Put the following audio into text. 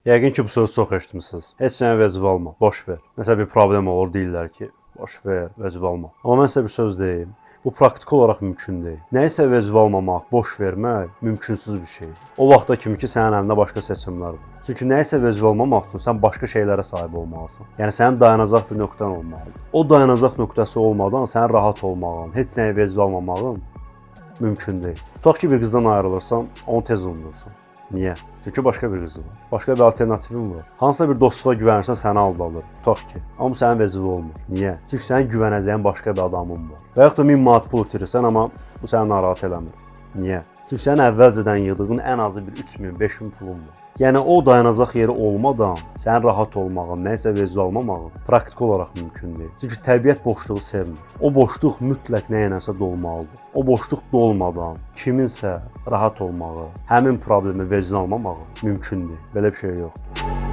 Yəqin ki, bu sözü çox eşitmisiniz. Heç sənə vəzifə alma, boş ver. Nəsə bir problem olur, deyirlər ki, boş ver, vəzifə alma. Amma mən sizə bir söz deyim. Bu praktiki olaraq mümkün deyil. Nəyisə vəzifə almamaq, boş vermək mümkünsüz bir şey. O vaxta kimi ki, sənin əlində başqa seçimlər var. Çünki nəyisə vəzifə almamaq üçün sən başqa şeylərə sahib olmalısan. Yəni sənin dayanacaq bir nöqtən olmalıdır. O dayanacaq nöqtəsi olmadan sən rahat olmağın, heç sənə vəzifə almamağın mümkün deyil. Tutaq ki, bir qızdan ayrılırsan, onu tez unudursan. Niyə? Çünki başqa bir qızı var. Başqa bir alternativin var. Hansısa bir dostluğa güvənirsən səni aldadılır. Tutaq ki, amma bu sənin vəzifə olmur. Niyə? Çünki sənin güvənəcəyin başqa bir adamın var. Və yaxud da 1000 manat pul itirirsən, amma bu səni narahat eləmir. Niyə? Çünki sənin əvvəlcədən yığdığın ən azı bir 3000, 5000 pulun var. Yəni o dayanacaq yeri olmadan sənin rahat olmağın, nəyisə vəzifə almamağın praktiki olaraq mümkün deyil. Çünki təbiət boşluğu sevmir. O boşluq mütləq nəyinəsə dolmalıdır. O boşluq dolmadan kiminsə rahat olmağı, həmin problemi vəzifə almamağı mümkün deyil. Belə bir şey yoxdur.